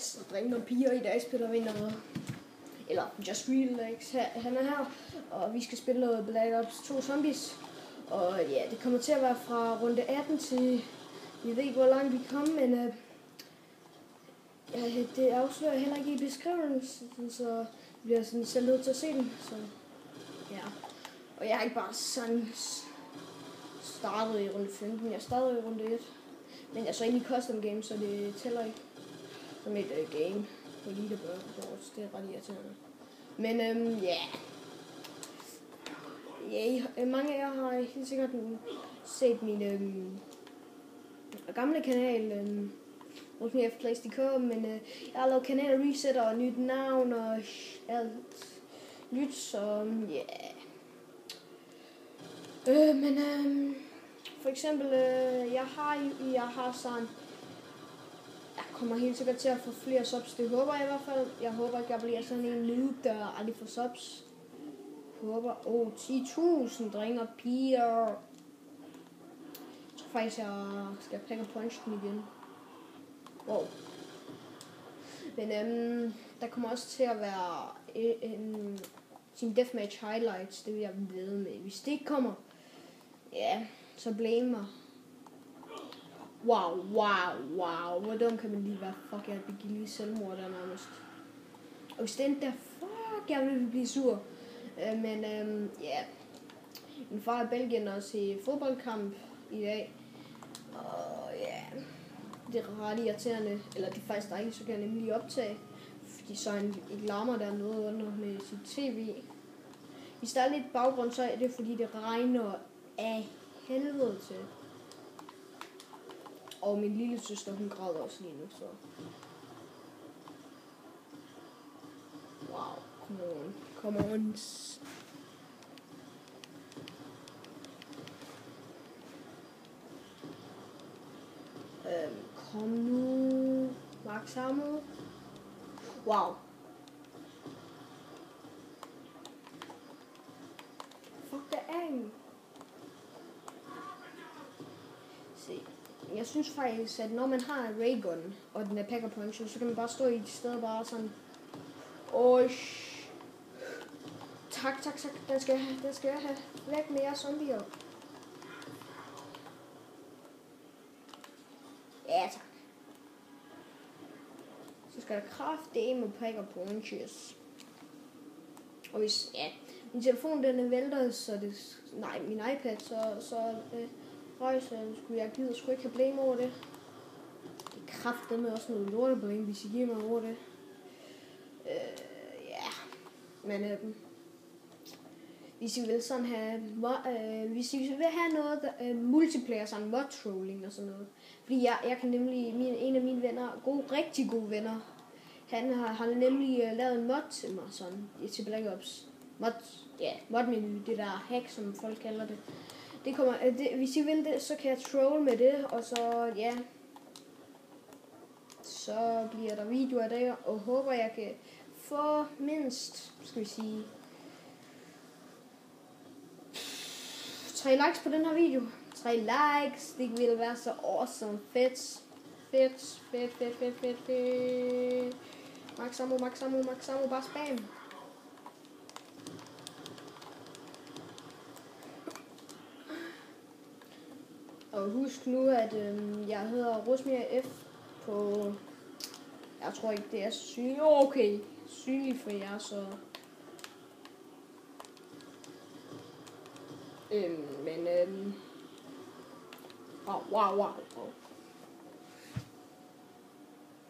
så drenge og piger, i dag spiller vi noget, eller Just Relax, han er her, og vi skal spille noget Black Ops 2 Zombies. Og ja, det kommer til at være fra runde 18 til, jeg ved ikke hvor langt vi kommer, men det afslører heller ikke i beskrivelsen, så vi bliver sådan selv nødt til at se den, så ja. Og jeg har ikke bare sådan startet i runde 15, jeg startede i runde 1. Men jeg er så inde i custom game, så det tæller ikke som et game på Leaderboard. Det er ret irriterende. Men mange af jer har helt sikkert set min gamle kanal, RusmiFPlays.dk, men jeg har lavet kanal reset og nyt navn og alt nyt, så for eksempel, jeg har sådan, jeg kommer helt sikkert til at få flere subs, det håber jeg i hvert fald. Jeg håber ikke, jeg bliver sådan en noob, der aldrig får subs. Jeg håber, 10.000 drenge og piger. Jeg tror faktisk, jeg skal pakke punch den igen. Wow. Men der kommer også til at være en Team Deathmatch Highlights, det vil jeg ved med. Hvis det ikke kommer, ja, så blame mig. Wow, hvor dum kan man lige være. Fuck, jeg begik lige selvmord der nærmest. Og hvis den der, fuck, jeg vil blive sur. Men ja, min far er i Belgien og se fodboldkamp i dag. Og ja, det er ret irriterende. Eller det er faktisk dejligt, så kan jeg nemlig optage. Fordi så han ikke larmer der noget under med sit tv. Hvis der er lidt baggrund, så er det fordi det regner af helvede til. Og min lille søster, hun græder også lige nu, så. Wow, come on. Kom nu, Max Hammer. Wow. Fuck, der er en. Se. Jeg synes faktisk, at når man har en raygun, og den er packer punch, så kan man bare stå i et sted og bare sådan. Tak. Den skal jeg have væk med jer zombier. Ja, tak. Så skal der kraftedeme packer punches. Og hvis, min telefon den vælter, så det, min iPad, så røjser, jeg gider sgu ikke have blame over det. Det er kraftedeme også noget lorteblame, hvis I giver mig over det. Men hvis I vil sådan have, hvis I vil have noget multiplayer, sådan mod trolling og sådan noget. Fordi jeg kan nemlig, en af mine venner, rigtig gode venner, han har nemlig lavet en mod til mig, sådan, til Black Ops. Mod-menu, det der hack, som folk kalder det. Hvis I vil det, så kan jeg troll med det, og så, så bliver der videoer af det, og håber jeg kan få mindst, skal vi sige, 3 likes på den her video. 3 likes, det ville være så awesome. Fedt. Max ammo, bare spam. Og husk nu, at jeg hedder RusmiFP på, jeg tror ikke det er synligt. Okay, synligt for jer, så. Wow.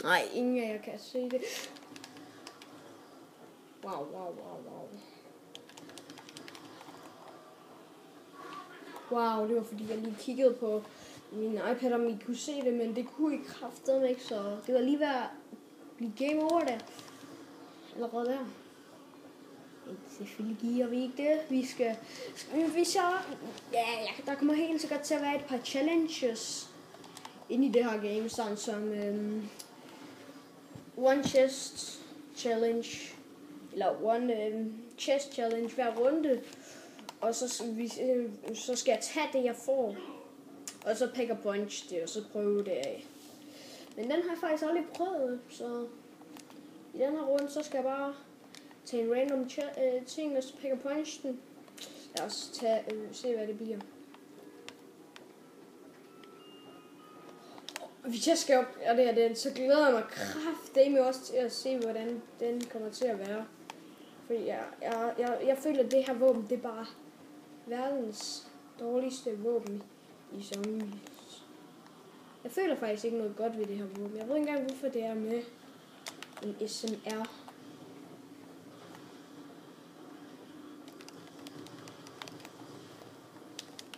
Nej, ingen af jer kan se det. Wow. Wow, det var fordi jeg lige kiggede på min iPad, om I kunne se det, men det kunne I kraftedeme ikke, så det var lige ved at blive game over der. Allerede der. Selvfølgelig giver vi ikke det. Vi skal der kommer helt sikkert til at være et par challenges inde i det her game, sådan som one chest challenge, eller one chest challenge hver runde, og så skal jeg tage det jeg får, og så packer punch det, og så prøve det af. Men den har jeg faktisk aldrig prøvet, så i den her runde, så skal jeg bare tage en random ting, og så pick a punch den. Lad os se, hvad det bliver. Hvis jeg skal op, og det er den, så glæder jeg mig kraftedeme også til at se, hvordan den kommer til at være. Fordi jeg føler, at det her våben, det er bare verdens dårligste våben i zombies. Jeg føler faktisk ikke noget godt ved det her våben. Jeg ved ikke engang, hvorfor det er med en SMR.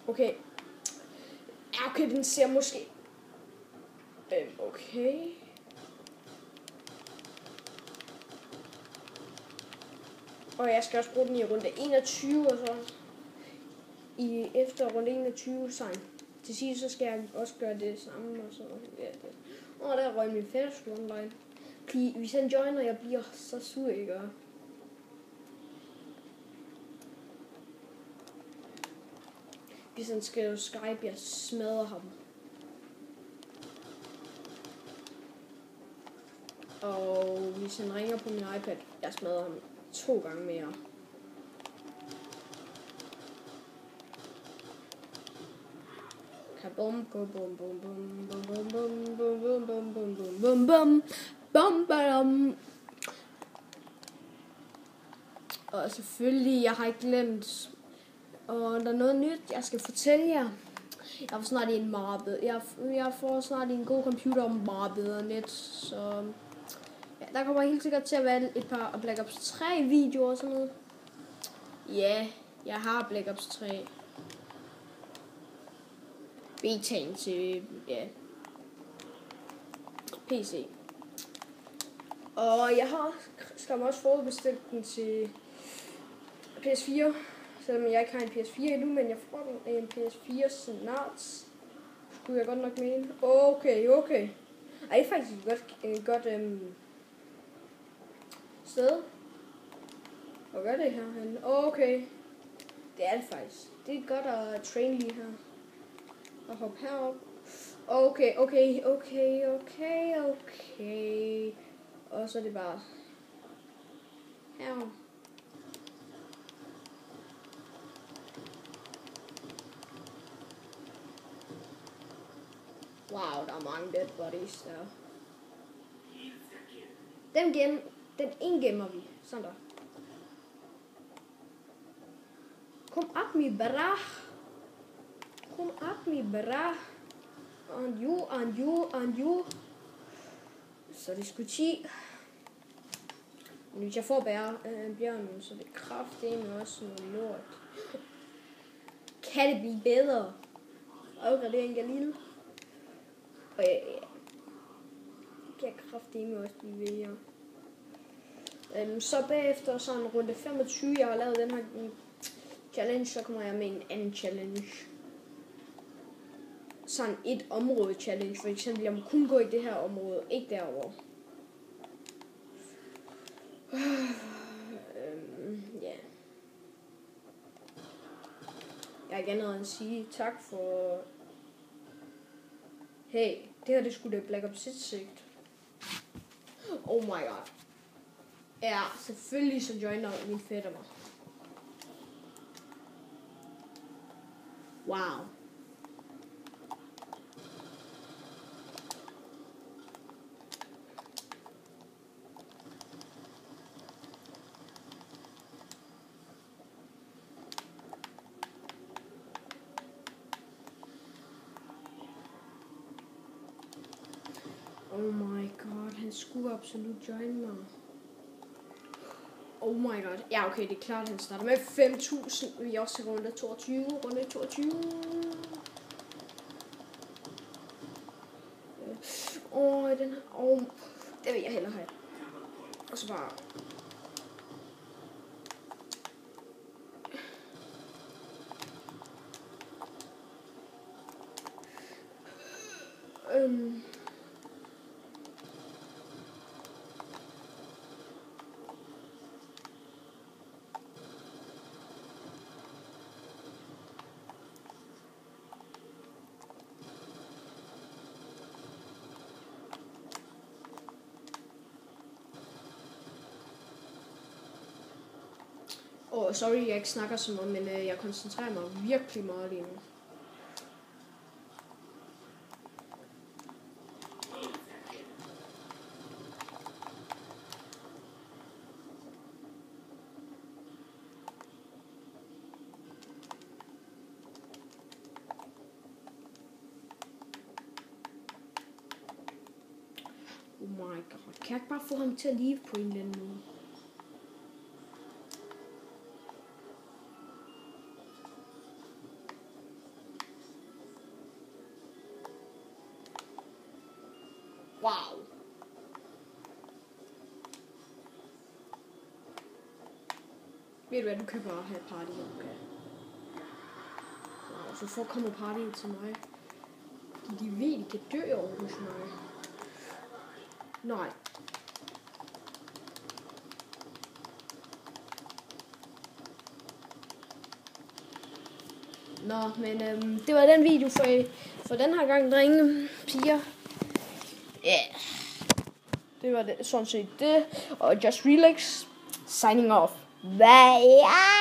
Okay. Ja, okay, den ser måske... Okay. Og jeg skal også bruge den i runde 21, og så efter runde 21 sang. Til sidst så skal jeg også gøre det samme, og så ja, det. Der røg min fælles online. Hvis han joiner, jeg bliver så sur, ikke? Hvis han skal Skype, jeg smadrer ham. Og hvis han ringer på min iPad, jeg smadrer ham 2 gange mere. Bum bum bum bum bum bum bum bum bum bum bum bum bum bum bum. Og selvfølgelig, jeg har ikke glemt. Og der er noget nyt, jeg skal fortælle jer. Jeg får snart en meget bedre. Jeg får snart en god computer meget bedre net. Så ja, der kommer helt sikkert til at være et par Black Ops 3 videoer og sådan noget. Ja, jeg har Black Ops 3. Betaen til PC. Og jeg har skam også forudbestilt den til PS4. Selvom jeg ikke har en PS4 endnu, men jeg får en PS4 snart. Skulle jeg godt nok mene. Okay. Ej, det er faktisk et godt sted at gøre det her hen. Okay. Det er det faktisk. Det er godt at train lige her. Og hoppe herop. Okay. Og så er det bare herop. Wow, der er mange dead bodies der. Den indgemmer vi. Sådan der. Kom op, mi bra. And you. Så det skulle 10. Hvis jeg får bjørnen, så det er kraftedeme også noget lort. Kan det blive bedre? Opgradering Galil. Og ja. Kan kraftedeme også blive bedre. Så bagefter sådan runde 25, jeg har lavet den her challenge, så kommer jeg med en anden challenge. Sådan et område challenge, for eksempel, jeg må kun gå i det her område, ikke derovre. Ja. Jeg vil gerne sige tak for... Hey, det her det skulle da Black Ops 6. Oh my god. Ja, selvfølgelig så joiner min fætter mig. Wow. Oh my god, han skulle absolut join mig. Oh my god. Ja, okay, det er klart, han starter med 5.000. Vi er også til runde 22. Runde 22. Den her. Det vil jeg hellere have. Og så bare... Og sorry, jeg ikke snakker så meget, men jeg koncentrerer mig virkelig meget lige nu. Oh my god. Kan jeg ikke bare få ham til at leve på en eller anden måde? Wow. Ved du hvad, du kan bare have party, okay? Wow, så kommer party til mig. De ved, de kan dø over hos mig. Nej. Nå, men det var den video for den her gang, drenge, piger. Yeah. Det var det, sådan set det. Og Just Relax, signing off. Bye.